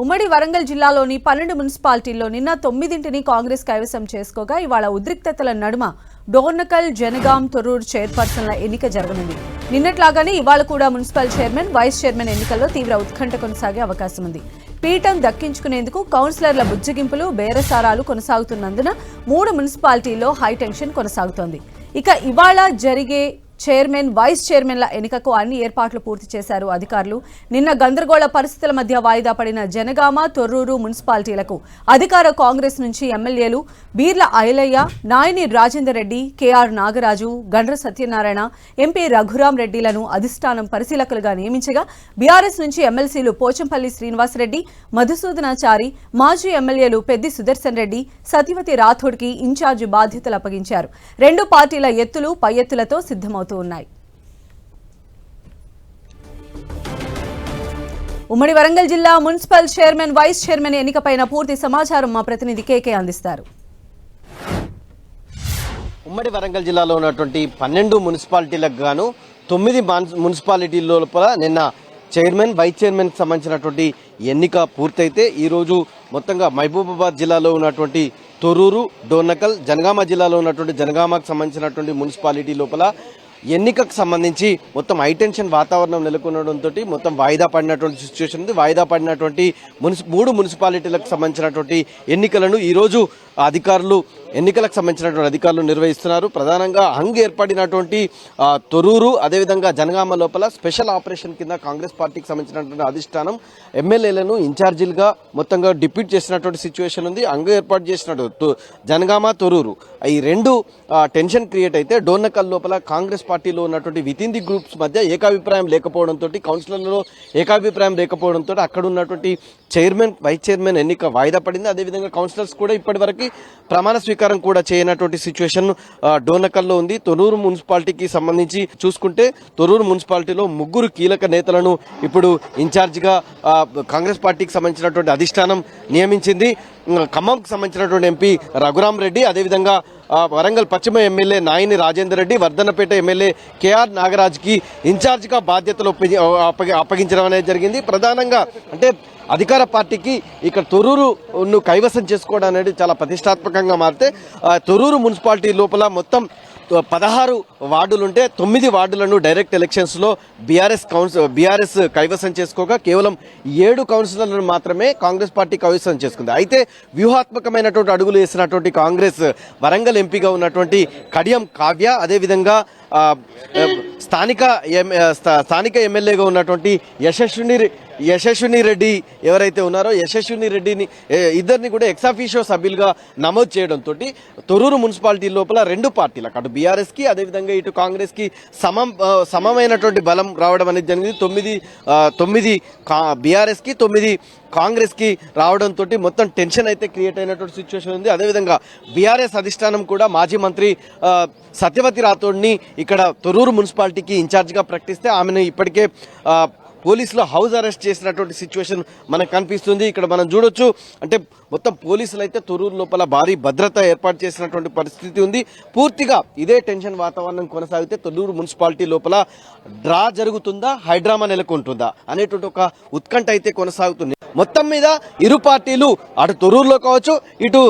ఉమ్మడి వరంగల్ జిల్లాలోని 12 మున్సిపాలిటీల్లో నిన్న 9ంటిని కాంగ్రెస్ కైవసం చేసుకోగా ఇవాళ ఉద్రిక్తతల నడుమ డోర్నకల్, జనగాం, తొర్రూరు చైర్పర్సన్ల ఎన్నిక జరగనుంది. నిన్నట్లాగానే ఇవాళ కూడా మున్సిపల్ చైర్మన్, వైస్ చైర్మన్ ఎన్నికల్లో తీవ్ర ఉత్కంఠ కొనసాగే అవకాశం ఉంది. పీఠం దక్కించుకునేందుకు కౌన్సిలర్ల బుజ్జగింపులు, బేరసారాలు కొనసాగుతున్నందున 3 మున్సిపాలిటీల్లో హైటెన్షన్ కొనసాగుతోంది. ఇక ఇవాళ జరిగే చైర్మన్, వైస్ చైర్మన్ల ఎన్నికకు అన్ని ఏర్పాట్లు పూర్తి చేశారు అధికారులు. నిన్న గందరగోళ పరిస్థితుల మధ్య వాయిదా పడిన జనగామ, తొర్రూరు మున్సిపాలిటీలకు అధికార కాంగ్రెస్ నుంచి ఎమ్మెల్యేలు బీర్ల ఐలయ్య, నాయని రాజేందర్ రెడ్డి, కేఆర్ నాగరాజు, గండ్ర సత్యనారాయణ, ఎంపీ రఘురాం రెడ్డిలను అధిష్టానం పరిశీలకులుగా నియమించగా బీఆర్ఎస్ నుంచి ఎమ్మెల్సీలు పోచంపల్లి శ్రీనివాసరెడ్డి, మధుసూదనాచారి, మాజీ ఎమ్మెల్యేలు పెద్ది సుదర్శన్ రెడ్డి, సత్యవతి రాథోడ్కి ఇన్ఛార్జి బాధ్యతలు అప్పగించారు. 2 పార్టీల ఎత్తులు పై ఎత్తులతో సిద్ధమవుతాయి. ఉమ్మడి వరంగల్ జిల్లా మున్సిపల్ చైర్మన్, వైస్ చైర్మన్ ఎన్నికపైన పూర్తి సమాచారం మా ప్రతినిధి కేకే అందిస్తారు. ఉమ్మడి వరంగల్ జిల్లాలో ఉన్నటువంటి 12 మున్సిపాలిటీలకు గాను 9 మున్సిపాలిటీ లోపల నిన్న చైర్మన్, వైస్ చైర్మన్ కి సంబంధించినటువంటి ఎన్నిక పూర్తయితే ఈరోజు మొత్తంగా మహబూబాబాద్ జిల్లాలో ఉన్నటువంటి తొర్రూరు, డోర్నకల్, జనగామ జిల్లాలో ఉన్నటువంటి జనగామకు సంబంధించినటువంటి మున్సిపాలిటీ లోపల ఎన్నికకు సంబంధించి మొత్తం హైటెన్షన్ వాతావరణం నెలకొనడంతో మొత్తం వాయిదా పడినటువంటి సిచ్యువేషన్ ఉంది. వాయిదా పడినటువంటి 3 మున్సిపాలిటీలకు సంబంధించినటువంటి ఎన్నికలను ఈరోజు ఎన్నికలకు సంబంధించినటువంటి అధికారులు నిర్వహిస్తున్నారు. ప్రధానంగా ఏర్పడినటువంటి తొర్రూరు, అదేవిధంగా జనగామ లోపల స్పెషల్ ఆపరేషన్ కింద కాంగ్రెస్ పార్టీకి సంబంధించినటువంటి అధిష్టానం ఎమ్మెల్యేలను ఇన్ఛార్జీలుగా మొత్తంగా డిప్యూట్ చేసినటువంటి సిచ్యువేషన్ ఉంది. ఏర్పాటు చేసినట్టు జనగామ, తొర్రూరు ఈ 2 టెన్షన్ క్రియేట్ అయితే డోర్నకల్ లోపల కాంగ్రెస్ పార్టీలో ఉన్నటువంటి వితిన్ ది గ్రూప్స్ మధ్య ఏకాభిప్రాయం లేకపోవడంతో, కౌన్సిలర్లలో ఏకాభిప్రాయం లేకపోవడంతో అక్కడ ఉన్నటువంటి చైర్మన్, వైస్ చైర్మన్ ఎన్నిక వాయిదా పడింది. అదేవిధంగా కౌన్సిలర్స్ కూడా ఇప్పటివరకు ప్రమాణ స్వీకారం కూడా చేయనటువంటి సిచ్యువేషన్ డోర్నకల్లో ఉంది. తొర్రూరు మున్సిపాలిటీకి సంబంధించి చూసుకుంటే తొర్రూరు మున్సిపాలిటీలో 3 కీలక నేతలను ఇప్పుడు ఇన్ఛార్జిగా కాంగ్రెస్ పార్టీకి సంబంధించినటువంటి అధిష్టానం నియమించింది. ఖమ్మంకు సంబంధించినటువంటి ఎంపీ రఘురాం రెడ్డి, అదేవిధంగా వరంగల్ పశ్చిమ MLA Nayini Rajender Reddy, Wardhannapet MLA K R నాగరాజ్కి ఇన్ఛార్జిగా బాధ్యతలు అప్పగించడం అనేది జరిగింది. ప్రధానంగా అంటే అధికార పార్టీకి ఇక్కడ తొర్రూరును కైవసం చేసుకోవడం అనేది చాలా ప్రతిష్టాత్మకంగా మారితే తొర్రూరు మున్సిపాలిటీ లోపల మొత్తం 16 వార్డులుంటే 9 వార్డులను డైరెక్ట్ ఎలక్షన్స్లో బీఆర్ఎస్ కైవసం చేసుకోగా కేవలం 7 కౌన్సిలర్లను మాత్రమే కాంగ్రెస్ పార్టీ కైవసం చేసుకుంది. అయితే వ్యూహాత్మకమైనటువంటి అడుగులు వేసినటువంటి కాంగ్రెస్ వరంగల్ ఎంపీగా ఉన్నటువంటి కడియం కావ్య, అదేవిధంగా స్థానిక ఎమ్మెల్యేగా ఉన్నటువంటి యశస్విని రెడ్డి ఎవరైతే ఉన్నారో యశస్విని రెడ్డిని ఇద్దరిని కూడా ఎక్సాఫిషియో సభ్యులుగా నమోదు చేయడంతో తొర్రూరు మున్సిపాలిటీ లోపల 2 పార్టీలకు అటు బీఆర్ఎస్ కి అదేవిధంగా ఇటు కాంగ్రెస్ కి సమమైనటువంటి బలం రావడం అనేది జరిగింది. 9 బీఆర్ఎస్ కి 9 కాంగ్రెస్ కి రావడంతో మొత్తం టెన్షన్ అయితే క్రియేట్ అయినటువంటి సిచ్యువేషన్ ఉంది. అదేవిధంగా బీఆర్ఎస్ అధిష్టానం కూడా మాజీ మంత్రి సత్యవతి రాథోడ్ని ఇక్కడ తొర్రూరు మున్సిపాలిటీకి ఇన్ఛార్జిగా ప్రకటిస్తే ఆమెను ఇప్పటికే పోలీసులు హౌస్ అరెస్ట్ చేసినటువంటి సిచ్యువేషన్ మనకు కనిపిస్తుంది. ఇక్కడ మనం చూడొచ్చు, అంటే మొత్తం పోలీసులు అయితే తొర్రూరు లోపల భారీ భద్రత ఏర్పాటు చేసినటువంటి పరిస్థితి ఉంది. పూర్తిగా ఇదే టెన్షన్ వాతావరణం కొనసాగితే తొర్రూరు మున్సిపాలిటీ లోపల డ్రా జరుగుతుందా, హైడ్రామా నెలకొంటుందా అనేటువంటి ఒక ఉత్కంఠ అయితే కొనసాగుతుంది. మొత్తం మీద ఇరు పార్టీలు అటు తొర్రూరులో కావచ్చు, ఇటు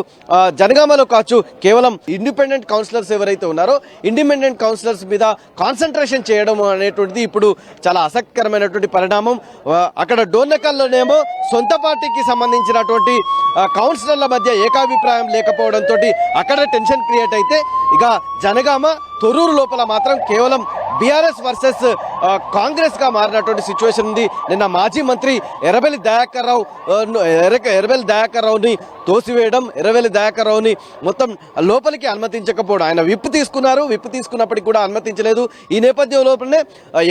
జనగామలో కావచ్చు, కేవలం ఇండిపెండెంట్ కౌన్సిలర్స్ ఎవరైతే ఉన్నారో ఇండిపెండెంట్ కౌన్సిలర్స్ మీద కాన్సన్ట్రేషన్ చేయడం అనేటువంటిది ఇప్పుడు చాలా ఆసక్తికరమైనటువంటి పరిణామం. అక్కడ డోర్నకల్లోనేమో సొంత పార్టీకి సంబంధించినటువంటి కౌన్సిలర్ల మధ్య ఏకాభిప్రాయం లేకపోవడంతో అక్కడ టెన్షన్ క్రియేట్ అయితే, ఇక జనగామ, తొర్రూరు లోపల మాత్రం కేవలం బీఆర్ఎస్ వర్సెస్ కాంగ్రెస్ గా మారినటువంటి సిచ్యువేషన్ ఉంది. నిన్న మాజీ మంత్రి ఎర్రబెల్లి దయాకర్ రావుని తోసివేయడం, ఎర్రబెల్లి దయాకర్ రావుని మొత్తం లోపలికి అనుమతించకపోవడం, ఆయన విప్పు తీసుకున్నప్పటికీ కూడా అనుమతించలేదు. ఈ నేపథ్యం లోపలనే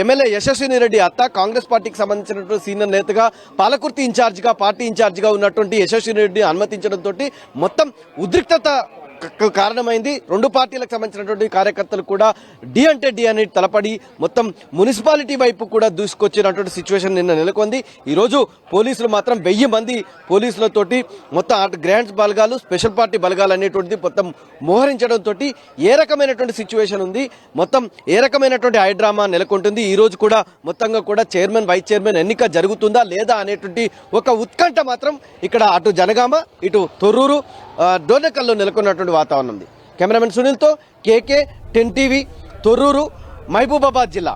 ఎమ్మెల్యే యశస్విని రెడ్డి అత్త, కాంగ్రెస్ పార్టీకి సంబంధించినటువంటి సీనియర్ నేతగా పార్టీ ఇన్ఛార్జిగా ఉన్నటువంటి యశస్విని రెడ్డి అనుమతించడంతో మొత్తం ఉద్రిక్తత కారణమైంది. రెండు పార్టీలకు సంబంధించినటువంటి కార్యకర్తలు కూడా డి అంటే డి అని తలపడి మొత్తం మున్సిపాలిటీ వైపు కూడా దూసుకొచ్చినటువంటి సిచ్యువేషన్ నిన్న నెలకొంది. ఈరోజు పోలీసులు మాత్రం 1000 మంది పోలీసులతోటి మొత్తం అటు గ్రాండ్స్ బలగాలు స్పెషల్ పార్టీ బలగాలు అనేటువంటిది మొత్తం మోహరించడంతో ఏ రకమైనటువంటి సిచ్యువేషన్ ఉంది, మొత్తం ఏ రకమైనటువంటి హైడ్రామా నెలకొంటుంది. ఈ రోజు కూడా మొత్తంగా కూడా చైర్మన్ వైస్ చైర్మన్ ఎన్నిక జరుగుతుందా లేదా అనేటువంటి ఒక ఉత్కంఠ మాత్రం ఇక్కడ అటు జనగామ ఇటు తొర్రూరు డోర్నకల్లో నెలకొన్నటువంటి వాతావరణం ఉంది. కెమెరామెన్ సునీల్తో కేకే 10 టీవీ తొర్రూరు మహబూబాబాద్ జిల్లా.